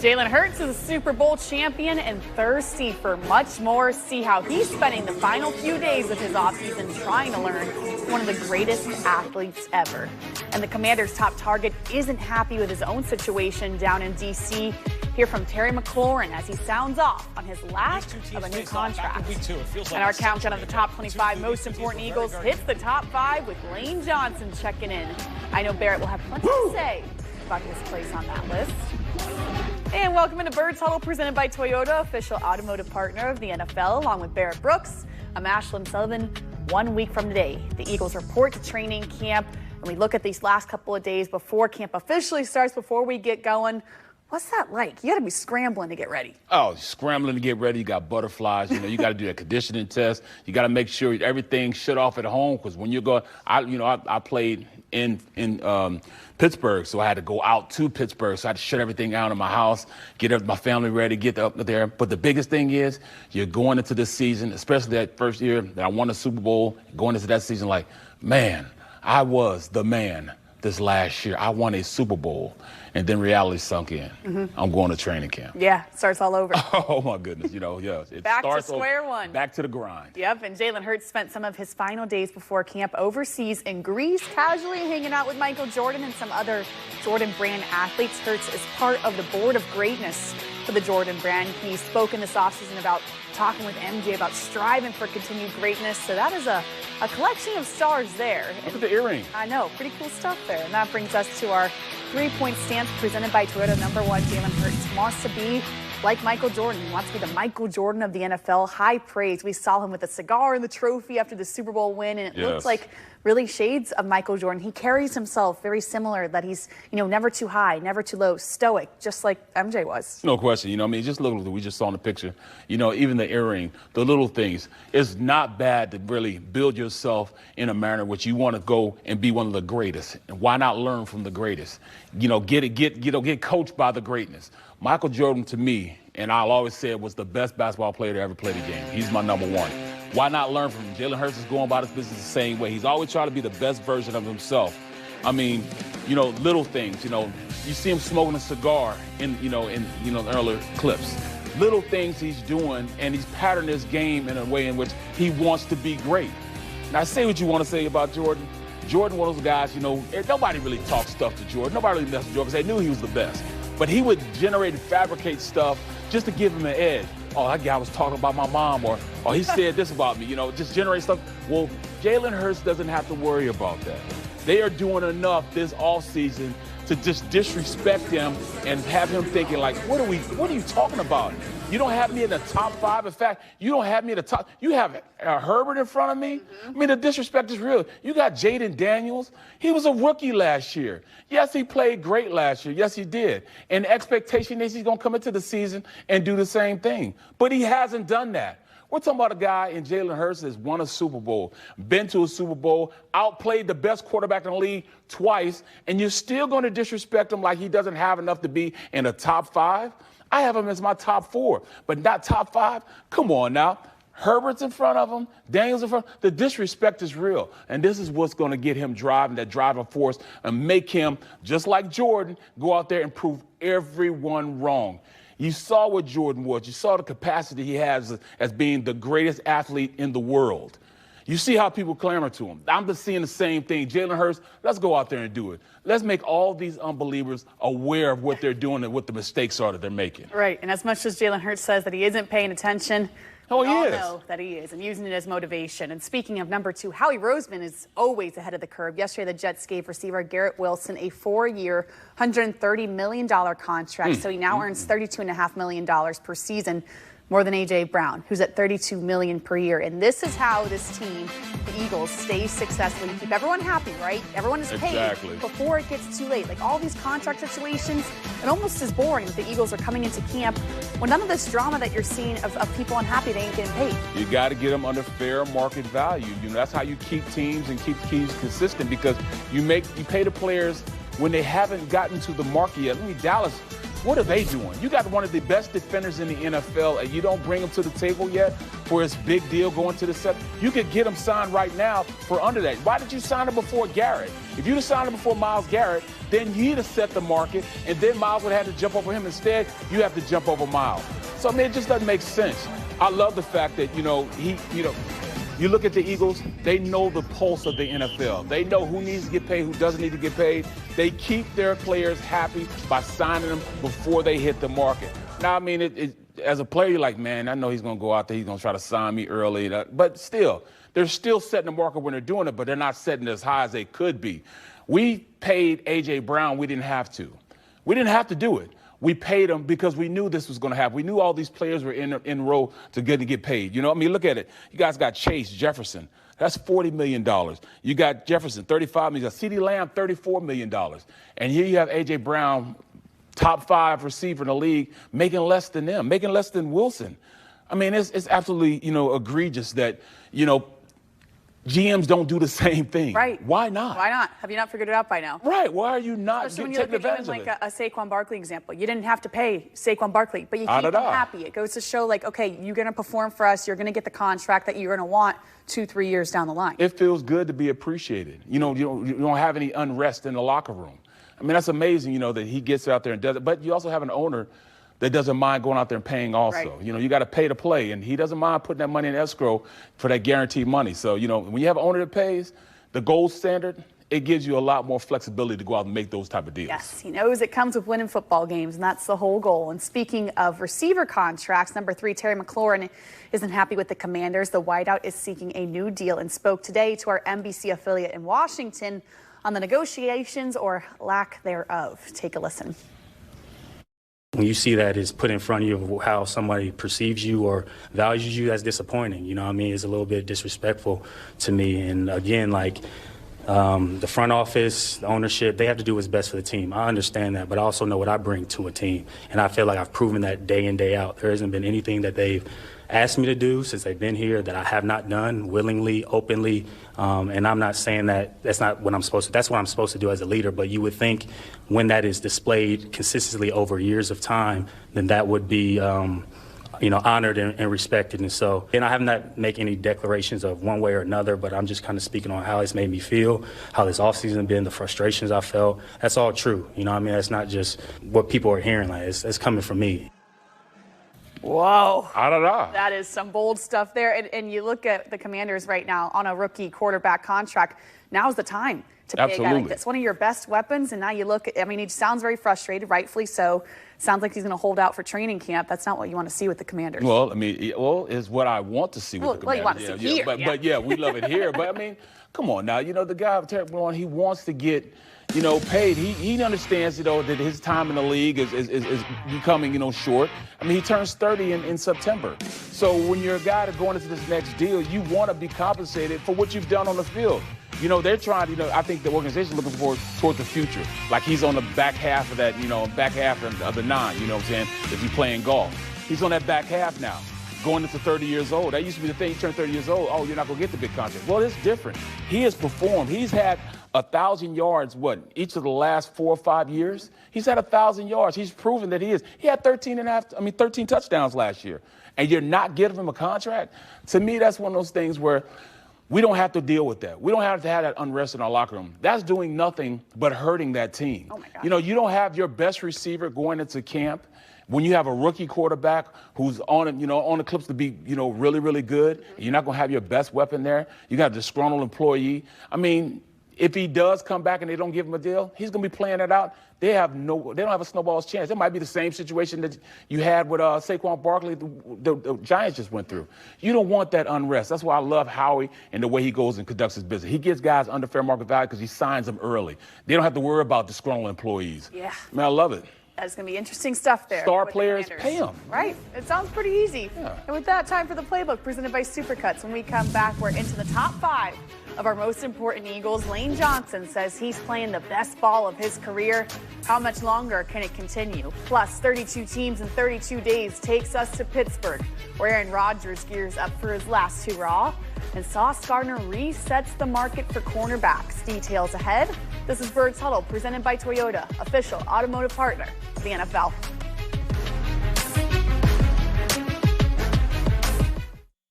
Jalen Hurts is a Super Bowl champion and thirsty for much more. See how he's spending the final few days of his offseason trying to learn one of the greatest athletes ever. And the Commanders' top target isn't happy with his own situation down in D.C. Hear from Terry McLaurin as he sounds off on his last of a new contract. And our countdown of the top 25 most important Eagles hits the top 5 with Lane Johnson checking in. I know Barrett will have plenty to say about his place on that list. And welcome into Birds Huddle, presented by Toyota, official automotive partner of the NFL, along with Barrett Brooks. I'm Ashlyn Sullivan. 1 week from today, the Eagles report to training camp, and we look at these last couple of days before camp officially starts, before we get going. What's that like? You got to be scrambling to get ready. Oh, scrambling to get ready. You got butterflies. You got to do a conditioning test. You got to make sure everything shut off at home, because when you go, I played in Pittsburgh, so I had to go out to Pittsburgh. So I had to shut everything out in my house, get my family ready, get up there. But the biggest thing is you're going into this season, especially that first year that I won the Super Bowl, going into that season like, man, I was the man this last year. I won a Super Bowl. And then reality sunk in. I'm going to training camp. Yeah, it starts all over. Oh, my goodness. It back starts to square one. Back to the grind. Yep, and Jalen Hurts spent some of his final days before camp overseas in Greece, casually hanging out with Michael Jordan and some other Jordan brand athletes. Hurts is part of the board of greatness for the Jordan brand. He spoke in this offseason about talking with MJ about striving for continued greatness. So that is a collection of stars there. Look at the earring. I know, pretty cool stuff there. And that brings us to our 3-point stance presented by Toyota. Number 1, Jalen Hurts wants to be like Michael Jordan. He wants to be the Michael Jordan of the NFL. High praise. We saw him with a cigar and the trophy after the Super Bowl win, and it looks like really shades of Michael Jordan. He carries himself very similar, that he's, never too high, never too low, stoic, just like MJ was. No question. Just look at what we just saw in the picture. Even the earring, the little things. It's not bad to really build yourself in a manner which you want to go and be one of the greatest. And why not learn from the greatest? Get coached by the greatness. Michael Jordan, to me, and I'll always say it, was the best basketball player to ever play the game. He's my number 1. Why not learn from him? Jalen Hurts is going about his business the same way. He's always trying to be the best version of himself. Little things. You see him smoking a cigar in earlier clips. Little things he's doing, and he's patterned his game in a way in which he wants to be great. Now, say what you want to say about Jordan. Jordan, one of those guys, nobody really talks stuff to Jordan. Nobody really messed with Jordan because they knew he was the best. But he would generate and fabricate stuff just to give him an edge. Oh, that guy was talking about my mom, or he said this about me, just generate stuff. Well, Jalen Hurts doesn't have to worry about that. They are doing enough this offseason to just disrespect him and have him thinking like, what are you talking about? You don't have me in the top 5. In fact, you don't have me in the top. You have Herbert in front of me. The disrespect is real. You got Jaden Daniels. He was a rookie last year. Yes, he played great last year. Yes, he did. And the expectation is he's going to come into the season and do the same thing. But he hasn't done that. We're talking about a guy in Jalen Hurts that's won a Super Bowl, been to a Super Bowl, outplayed the best quarterback in the league twice, and you're still going to disrespect him like he doesn't have enough to be in the top 5? I have him as my top 4, but not top 5? Come on now. Herbert's in front of him, Daniels in front. The disrespect is real, and this is what's going to get him driving, that driving force, and make him, just like Jordan, go out there and prove everyone wrong. You saw what Jordan was. You saw the capacity he has as being the greatest athlete in the world. You see how people clamor to him. I'm just seeing the same thing. Jalen Hurts, let's go out there and do it. Let's make all these unbelievers aware of what they're doing and what the mistakes are that they're making. Right, and as much as Jalen Hurts says that he isn't paying attention, we all know that he is, and using it as motivation. And speaking of number 2, Howie Roseman is always ahead of the curve. Yesterday, the Jets gave receiver Garrett Wilson a 4-year, $130 million contract, so he now earns $32.5 million per season, more than A.J. Brown, who's at $32 million per year. And this is how this team, the Eagles, stays successful. You keep everyone happy, right? Everyone is paid before it gets too late. Like all these contract situations, it almost is boring that the Eagles are coming into camp when none of this drama that you're seeing of people unhappy, they ain't getting paid. You got to get them under fair market value. That's how you keep teams and keep teams consistent, because you pay the players when they haven't gotten to the market yet. Dallas What are they doing? You got one of the best defenders in the NFL, and you don't bring him to the table yet for his big deal going to the set. You could get him signed right now for under that. Why did you sign him before Garrett? If you'd have signed him before Myles Garrett, then he'd have set the market, and then Myles would have had to jump over him. Instead, you have to jump over Myles. So, I mean, it just doesn't make sense. I love the fact that, you look at the Eagles, they know the pulse of the NFL. They know who needs to get paid, who doesn't need to get paid. They keep their players happy by signing them before they hit the market. Now, I mean, as a player, you're like, man, I know he's going to go out there, he's going to try to sign me early. But still, they're still setting the market when they're doing it, but they're not setting it as high as they could be. We paid A.J. Brown. We didn't have to. We didn't have to do it. We paid them because we knew this was going to happen. We knew all these players were in row to get paid. Look at it. You guys got Chase, Jefferson. That's $40 million. You got Jefferson, $35 million. CeeDee Lamb, $34 million. And here you have A.J. Brown, top 5 receiver in the league, making less than them, making less than Wilson. I mean, it's absolutely, egregious that, GMs don't do the same thing. Right. Why not? Why not? Have you not figured it out by now? Right. Why are you not taking advantage of it? Like a Saquon Barkley example. You didn't have to pay Saquon Barkley, but you keep him happy. It goes to show, like, okay, you're going to perform for us. You're going to get the contract that you're going to want 2-3 years down the line. It feels good to be appreciated. You don't have any unrest in the locker room. I mean, that's amazing, that he gets out there and does it. But you also have an owner that doesn't mind going out there and paying also. Right. You got to pay to play, and he doesn't mind putting that money in escrow for that guaranteed money. So, when you have an owner that pays the gold standard, it gives you a lot more flexibility to go out and make those type of deals. Yes, he knows it comes with winning football games, and that's the whole goal. And speaking of receiver contracts, number 3, Terry McLaurin, isn't happy with the Commanders. The wideout is seeking a new deal and spoke today to our NBC affiliate in Washington on the negotiations or lack thereof. Take a listen. When you see that is put in front of you of how somebody perceives you or values you, that's disappointing. It's a little bit disrespectful to me. And again, the front office, the ownership, they have to do what's best for the team. I understand that, but I also know what I bring to a team. And I feel like I've proven that day in, day out. There hasn't been anything that they've asked me to do since they've been here that I have not done willingly, openly. And I'm not saying that that's not what I'm supposed to. That's what I'm supposed to do as a leader. But you would think when that is displayed consistently over years of time, then that would be, honored and respected. And I have not make any declarations of one way or another, but I'm just kind of speaking on how it's made me feel, how this offseason has been, the frustrations I felt. That's all true. That's not just what people are hearing. It's coming from me. Whoa. I don't know. That is some bold stuff there. And you look at the Commanders right now on a rookie quarterback contract. Now's the time to pay a guy like this. One of your best weapons. And now you look at, he sounds very frustrated, rightfully so. Sounds like he's going to hold out for training camp. That's not what you want to see with the Commanders. Well, is what I want to see with the Commanders. Well, you want to see here. But we love it here. But, come on now. The guy, Terry McLaurin, he wants to get paid. He understands, that his time in the league is becoming, short. He turns 30 in September. So when you're a guy that's going into this next deal, you want to be compensated for what you've done on the field. They're trying, I think the organization's looking forward towards the future. Like he's on the back half of that, back half of the 9, if he's playing golf. He's on that back half now, going into 30 years old. That used to be the thing, you turn 30 years old, you're not going to get the big contract. Well, it's different. He has performed. He's had 1,000 yards, each of the last 4 or 5 years? He's had 1,000 yards. He's proven that he is. He had 13 touchdowns last year. And you're not giving him a contract? To me, that's one of those things where we don't have to deal with that. We don't have to have that unrest in our locker room. That's doing nothing but hurting that team. Oh my God. You don't have your best receiver going into camp when you have a rookie quarterback who's on the clips to be, really, really good. You're not going to have your best weapon there. You got a disgruntled employee. If he does come back and they don't give him a deal, he's going to be playing it out. They don't have a snowball's chance. It might be the same situation that you had with Saquon Barkley, the Giants just went through. You don't want that unrest. That's why I love Howie and the way he goes and conducts his business. He gives guys under fair market value because he signs them early. They don't have to worry about disgruntled employees. Yeah. I love it. That's going to be interesting stuff there. Star players, pay them. Right. It sounds pretty easy. Yeah. And with that, time for the playbook presented by Supercuts. When we come back, we're into the top 5 of our most important Eagles. Lane Johnson says he's playing the best ball of his career. How much longer can it continue? Plus, 32 teams in 32 days takes us to Pittsburgh, where Aaron Rodgers gears up for his last hurrah. And Sauce Gardner resets the market for cornerbacks. Details ahead. This is Birds Huddle, presented by Toyota, official automotive partner of the NFL.